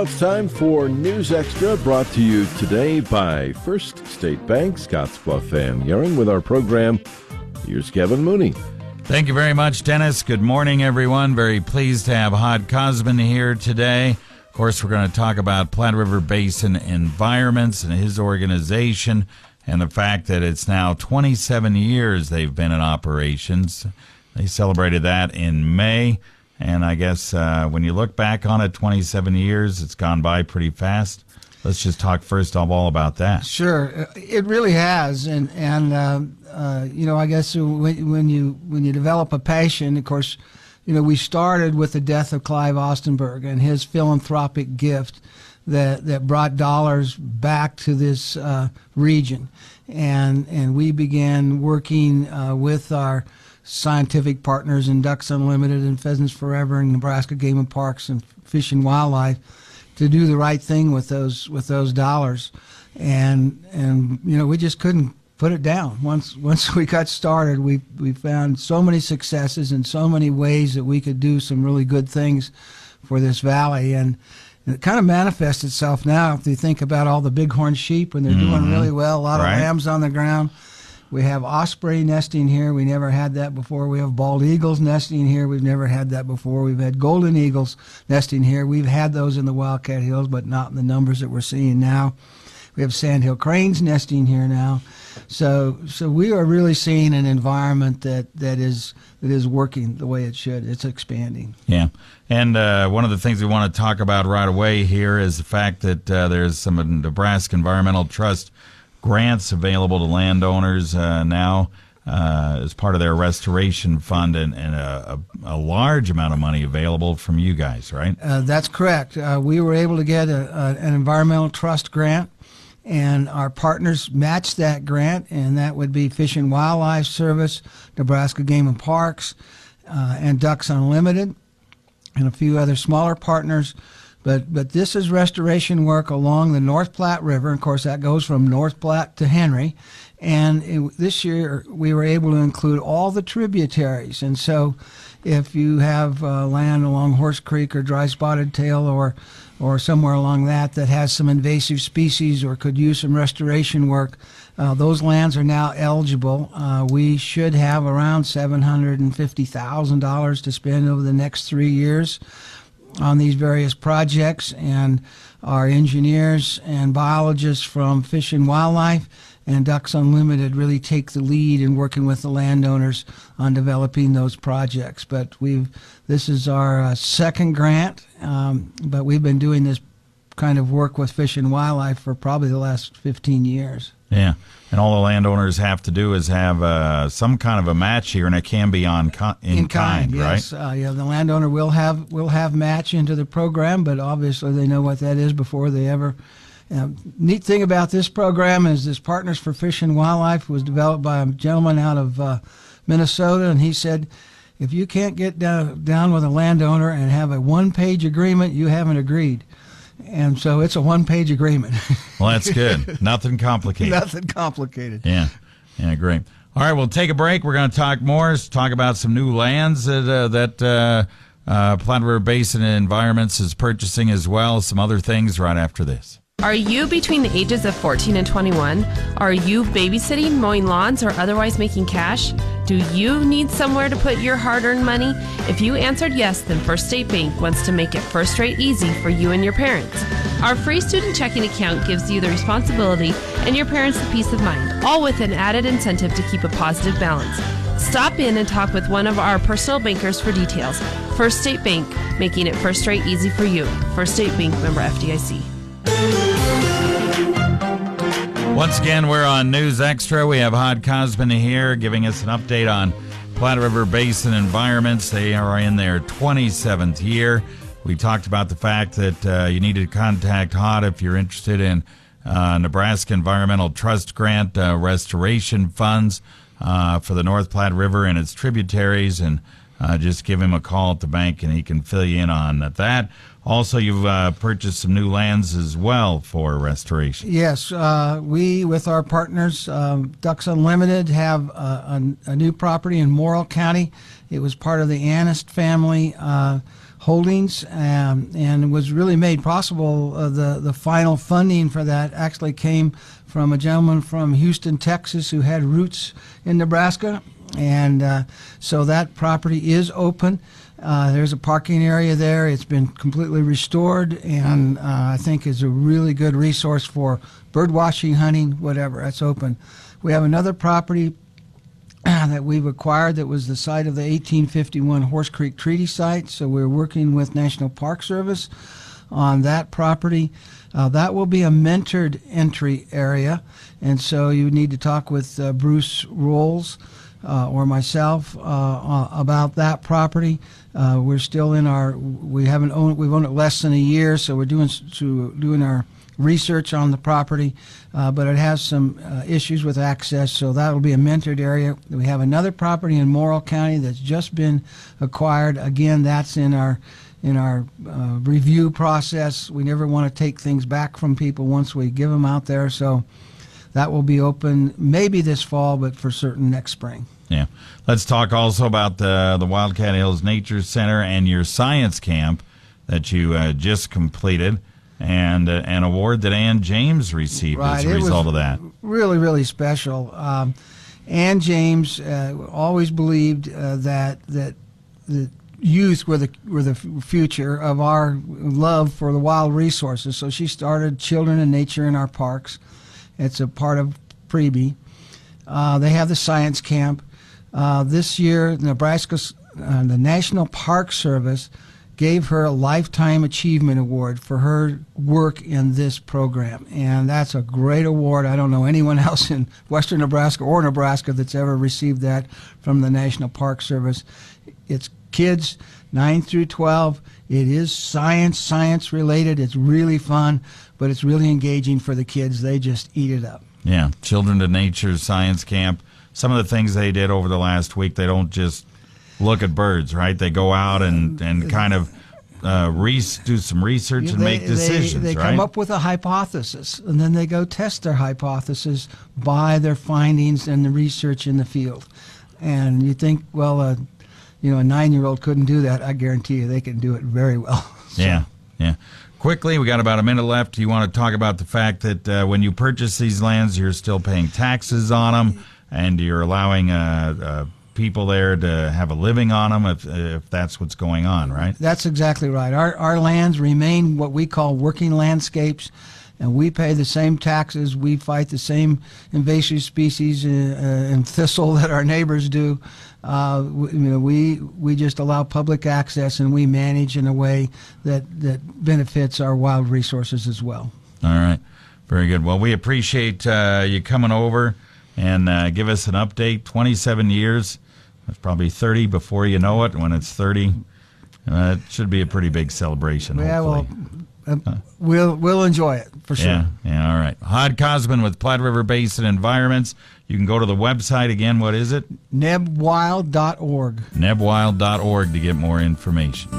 Now it's time for News Extra, brought to you today by First State Bank, Scottsbluff and Yering. With our program, here's Kevin Mooney. Thank you very much, Dennis. Good morning, everyone. Very pleased to have Hod Kosman here today. Of course, we're going to talk about Platte River Basin Environments and his organization and the fact that it's now 27 years they've been in operations. They celebrated that in May. And I guess when you look back on it, 27 years, it's gone by pretty fast. Let's just talk first of all about that. Sure, it really has, and I guess when you develop a passion, of course, we started with the death of Clive Austenberg and his philanthropic gift that brought dollars back to this region, and we began working with our scientific partners in Ducks Unlimited and Pheasants Forever and Nebraska Game and Parks and Fish and Wildlife to do the right thing with those dollars, and we just couldn't put it down. Once we got started, we found so many successes and so many ways that we could do some really good things for this valley, and it kind of manifests itself now. If you think about all the bighorn sheep, when they're doing really well, a lot of lambs on the ground. We have osprey nesting here. We never had that before. We have bald eagles nesting here. We've never had that before. We've had golden eagles nesting here. We've had those in the Wildcat Hills, but not in the numbers that we're seeing now. We have sandhill cranes nesting here now. So we are really seeing an environment that is working the way it should. It's expanding. Yeah. And one of the things we want to talk about right away here is the fact that there's some Nebraska Environmental Trust grants available to landowners now as part of their restoration fund, and a large amount of money available from you guys, right? That's correct. We were able to get an environmental trust grant, and our partners matched that grant, and that would be Fish and Wildlife Service, Nebraska Game and Parks, and Ducks Unlimited, and a few other smaller partners. But this is restoration work along the North Platte River. Of course, that goes from North Platte to Henry. And this year, we were able to include all the tributaries. And so if you have land along Horse Creek or Dry Spotted Tail or somewhere along that has some invasive species or could use some restoration work, those lands are now eligible. We should have around $750,000 to spend over the next 3 years on these various projects, and our engineers and biologists from Fish and Wildlife and Ducks Unlimited really take the lead in working with the landowners on developing those projects. But this is our second grant, but we've been doing this kind of work with Fish and Wildlife for probably the last 15 years. Yeah, and all the landowners have to do is have some kind of a match here, and it can be in kind, yes. Right? The landowner will have match into the program, but obviously they know what that is before they ever. Neat thing about this program is this Partners for Fish and Wildlife was developed by a gentleman out of Minnesota, and he said, if you can't get down with a landowner and have a one-page agreement, you haven't agreed. And so it's a one-page agreement. Well, that's good. Nothing complicated. Nothing complicated. Yeah, great. All right, we'll take a break. We're going to talk more, talk about some new lands that Platte River Basin Environments is purchasing as well, some other things right after this. Are you between the ages of 14 and 21? Are you babysitting, mowing lawns, or otherwise making cash? Do you need somewhere to put your hard-earned money? If you answered yes, then First State Bank wants to make it first-rate easy for you and your parents. Our free student checking account gives you the responsibility and your parents the peace of mind, all with an added incentive to keep a positive balance. Stop in and talk with one of our personal bankers for details. First State Bank, making it first-rate easy for you. First State Bank, member FDIC. Once again, we're on News Extra. We have Hod Kosman here giving us an update on Platte River Basin Environments. They are in their 27th year. We talked about the fact that you need to contact Hod if you're interested in Nebraska Environmental Trust Grant restoration funds for the North Platte River and its tributaries, and just give him a call at the bank and he can fill you in on that. Also, you've purchased some new lands as well for restoration. Yes, we, with our partners, Ducks Unlimited, have a new property in Morrill County. It was part of the Anist family holdings, and was really made possible. The final funding for that actually came from a gentleman from Houston, Texas, who had roots in Nebraska, and so that property is open. There's a parking area there. It's been completely restored, and I think is a really good resource for bird watching, hunting, whatever. That's open. We have another property that we've acquired that was the site of the 1851 Horse Creek Treaty Site, so we're working with National Park Service on that property. That will be a mentored entry area, and so you need to talk with Bruce Rolls or myself about that property. We're still in we've owned it less than a year, so we're doing our research on the property, but it has some issues with access, so that'll be a mentored area. We have another property in Morrill County that's just been acquired. Again, that's in our review process. We never want to take things back from people once we give them out there, so that will be open maybe this fall, but for certain next spring. Yeah. Let's talk also about the Wildcat Hills Nature Center and your science camp that you just completed, and an award that Ann James received as a result of that. Really, really special. Ann James always believed that the youth were the future of our love for the wild resources. So she started Children in Nature in our parks. It's a part of Preby. They have the science camp. This year, Nebraska's the National Park Service gave her a Lifetime Achievement Award for her work in this program, and that's a great award. I don't know anyone else in western Nebraska or Nebraska that's ever received that from the National Park Service. It's kids 9 through 12. It is science related. It's really fun, but it's really engaging for the kids. They just eat it up. Yeah, Children to Nature Science Camp. Some of the things they did over the last week, they don't just look at birds, right? They go out and kind of do some research and make decisions, they right? come up with a hypothesis, and then they go test their hypothesis by their findings and the research in the field. And you think, well, a 9-year-old couldn't do that. I guarantee you they can do it very well. So. Yeah. Quickly, we got about a minute left. You want to talk about the fact that when you purchase these lands, you're still paying taxes on them, and you're allowing people there to have a living on them if that's what's going on, right? That's exactly right. Our lands remain what we call working landscapes, and we pay the same taxes. We fight the same invasive species and thistle that our neighbors do. We just allow public access, and we manage in a way that benefits our wild resources as well. All right. Very good. Well, we appreciate you coming over and give us an update. 27 years. That's probably 30 before you know it. When it's 30, it should be a pretty big celebration, hopefully. Well, we'll enjoy it, for sure. Yeah, all right. Hod Kosman with Platte River Basin Environments. You can go to the website again. What is it? nebwild.org. nebwild.org to get more information.